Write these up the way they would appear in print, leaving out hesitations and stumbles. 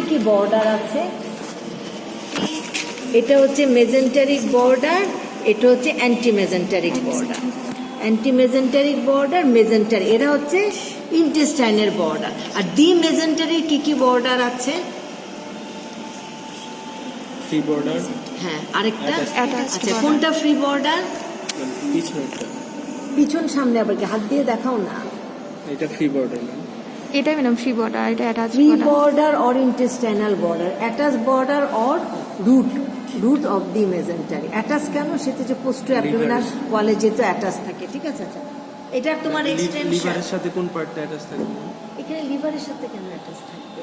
কি বর্ডার আছে? এটা হচ্ছে মেজেন্টারিক বর্ডার, এটা হচ্ছে অ্যান্টি মেজেন্টারিক বর্ডার। অ্যান্টি মেজেন্টারিক বর্ডার, মেজেন্টারি, এরা হচ্ছে ইন্টেস্টাইনের বর্ডার। আর ডি মেজেন্টারির কি বর্ডার আছে? Free border. হ্যাঁ, আরেকটা আচ্ছা, কোনটা ফ্রি বর্ডার? পিছন সামনে আবার কি হাত দিয়ে দেখাও না। এটা ফ্রি বর্ডার না, এটা ম্যাডাম ফ্রি বর্ডার, এটা attach free border or intestinal border, attach border or root of the mesentery. Attach কেন? সেটা যে পোস্টো অ্যাবডোমিনাল ওয়ালে যেহেতু অ্যাটাচ থাকে। ঠিক আছে, আচ্ছা, এটা তোমার এক্সটেনশন। লিভারের সাথে কোন পার্টটা অ্যাটাচ থাকবে? এখানে লিভারের সাথে কেন অ্যাটাচ থাকবে?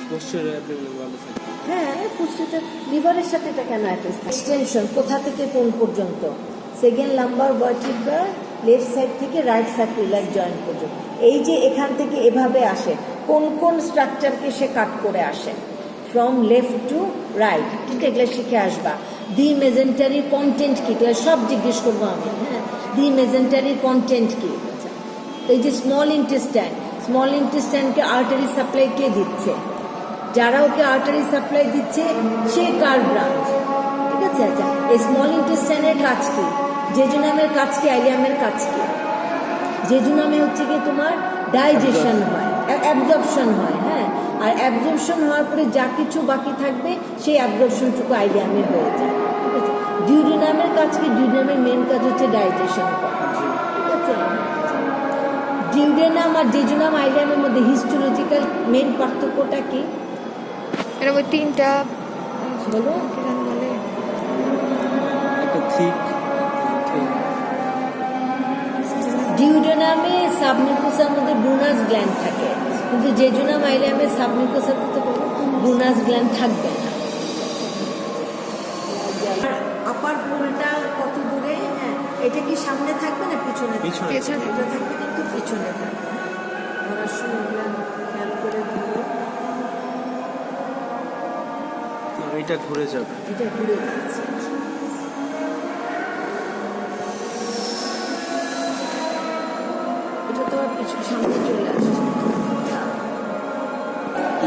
পোস্টার অ্যাবডোমিনাল ওয়ালে থাকবে। হ্যাঁ, পোস্টোটা লিভারের সাথে এটা কেন অ্যাটাচ থাকবে? এক্সটেনশন কোথা থেকে কোন পর্যন্ত? Second lumber vertebra, left side থেকে রাইট সার্কুলার জয়েন্ট পর্যন্ত। এই যে এখান থেকে এভাবে আসে, কোন কোন স্ট্রাকচারকে সে কাট করে আসে? From left to right. ঠিক, এগুলো শিখে আসবা। দি মেজেন্টারি কন্টেন্ট কি, সব জিজ্ঞেস করবো আমি। হ্যাঁ, দি মেজেন্টারি কন্টেন্ট কি? আচ্ছা, এই যে স্মল ইন্টেস্টাইনকে আর্টারি সাপ্লাই কে দিচ্ছে? যারা ওকে আর্টারি সাপ্লাই দিচ্ছে সে কার ব্রাঞ্চ? ঠিক আছে, আচ্ছা, এই স্মল ইন্টেস্টাইনের কাজ কি? জেজুনামের কাজ কি? আইলিয়ামের কাজ কি? জেজুনামে হচ্ছে কি তোমার ডাইজেশন হয়, অ্যাবজর্পশন হয়। হ্যাঁ, আর অ্যাবজর্পশন হওয়ার পরে যা কিছু বাকি থাকবে সেই অ্যাবজর্পশনটুকু আইলিয়ামে হয়ে যায়। ঠিক আছে, ডিউডিনামের কাজ কি? ডিউডিনামের মেন কাজ হচ্ছে ডাইজেশন করা। ঠিক আছে, ডিউডেনাম আর জেজুনাম আইলিয়ামের মধ্যে হিস্টোলজিক্যাল মেন পার্থক্যটা কি? এর মধ্যে তিনটা বলো। বলে একটা থিক। ডিউডেনামে সাবমিউকাসের মধ্যে ব্রুনাস গ্ল্যান্ড থাকে, কিন্তু জেজুনাম আইলিয়ামে সাবমিউকাসের মধ্যে কোনো ব্রুনাস গ্ল্যান্ড থাকবে না। আপার পোলটা কত দূরে? হ্যাঁ, এটা কি সামনে থাকবে না পিছনে? পেছনে। এটা থাকবে, কিন্তু পিছনে থাকবে। ধরার সময় খেয়াল করে ধরো, এটা ঘুরে যাবে। এটা ঘুরে যাচ্ছে। এটা তো আর পিছু সামনে চলে আসছে।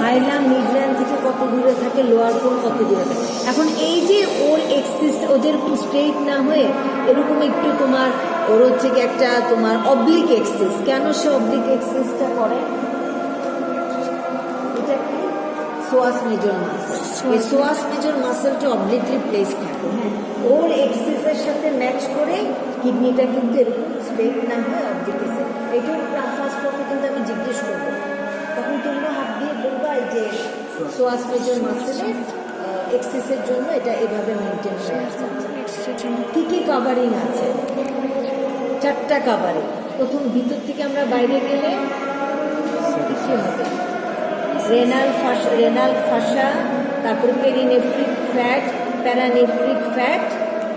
হাইলাম মিডল্যান্ড থেকে কত দূরে থাকে, লোয়ার পোল কত দূরে থাকে। এখন এই যে ওর এক্সিস, ওদের স্ট্রেট না হয়ে এরকম একটু তোমার, ওর হচ্ছে কি একটা তোমার অবলিক এক্সিস। কেন সে অবলিক এক্সিসটা করে? এটা কি? সোয়াস মেজর মাসেল। এই সোয়াস মেজর মাসেলটা অবলিকলি প্লেস থাকে। হ্যাঁ, ওর এক্সিসের সাথে ম্যাচ করে কিডনিটা কিন্তু এরকম স্ট্রেট না হয় অবলিক এক্সিস। এইটা ফার্স্ট প্রথমে কিন্তু আমি জিজ্ঞেস করবো, তখন তোমরা হাত দিয়ে বলবা এই যে সোয়াস মেজর মাসেলের এক্সিসের জন্য এটা এভাবে মেনটেন হয়ে আছে। কি কি কাভারিং আছে? 4টা কাভারিং। প্রথম ভিতর থেকে আমরা বাইরে গেলে কি হবে? রেনাল ফাসা, তারপরে পেরিনেফ্রিক ফ্যাট, প্যারানেফ্রিক ফ্যাট,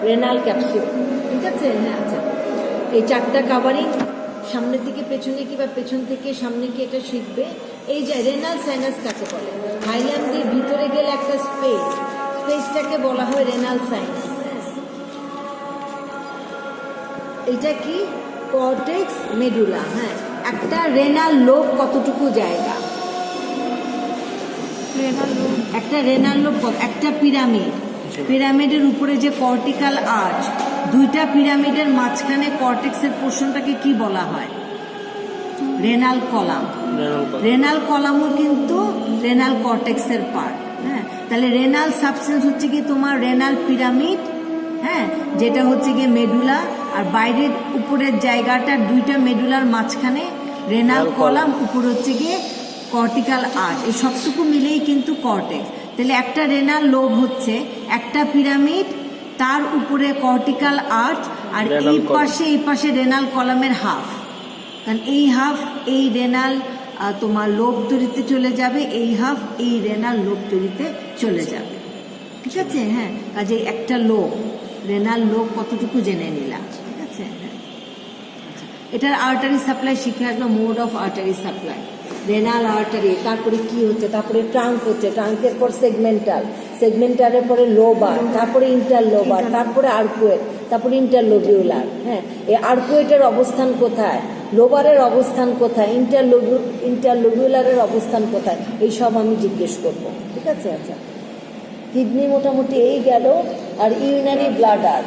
রেনাল ক্যাপসুল। ঠিক আছে, হ্যাঁ, আচ্ছা, এই 4টা কাভারিং। সামনে থেকে পেছনে কি বা পেছন থেকে সামনে কি, এটা শিখবে। এই যে রেনাল সাইনাস কাকে বলে? হাইলাম দিয়ে ভিতরে গেলে একটা স্পেসটাকে বলা হয় রেনাল সাইনাস। এটা কি? Cortex medulla. হ্যাঁ, একটা রেনাল লোব কতটুকু জায়গা? একটা রেনাল লোব, একটা পিরামিডের উপরে যে কর্টিক্যাল আর্চ, 2টা পিরামিডের মাঝখানে কর্টেক্সের পোর্শনটাকে কি বলা হয়? Renal column. রেনাল কলামও কিন্তু রেনাল কর্টেক্সের পার্ট। হ্যাঁ, তাহলে রেনাল সাবস্টেন্স হচ্ছে কি তোমার রেনাল পিরামিড, হ্যাঁ, যেটা হচ্ছে গিয়ে মেডুলা, আর বাইরের উপরের জায়গাটা 2টা মেডুলার মাঝখানে রেনাল কলাম, উপর হচ্ছে গিয়ে কর্টিক্যাল আর্চ। এই সবটুকু মিলেই কিন্তু কর্টেক্স। তাহলে একটা রেনাল লোব হচ্ছে একটা পিরামিড, তার উপরে কর্টিক্যাল আর্চ, আর এই পাশে রেনাল কলামের হাফ। কারণ এই হাফ এই রেনাল তোমার লোব তৈরিতে চলে যাবে, এই হাফ এই রেনাল লোব তৈরিতে চলে যাবে। ঠিক আছে, হ্যাঁ, কাজে একটা লোব, রেনাল লোব কতটুকু জেনে নিলাম। ঠিক আছে, হ্যাঁ, আচ্ছা, এটার আর্টারি সাপ্লাই শিখে আসলো। Mode of artery supply, renal artery, তারপরে কি হচ্ছে, তারপরে ট্রাঙ্ক হচ্ছে, ট্রাঙ্কের পর সেগমেন্টালের পরে লোবার, তারপরে ইন্টারলোবার, তারপরে আর্কুয়েট, তারপরে ইন্টারলোবিউলার। হ্যাঁ, এই আর্কুয়েটের অবস্থান কোথায়? লোবারের অবস্থান কোথায়, ইন্টারলোবিউলারের অবস্থান কোথায়, এইসব আমি জিজ্ঞেস করবো। ঠিক আছে? আচ্ছা, কিডনি মোটামুটি এই গেল। আর ইউরিনারি ব্লাডার,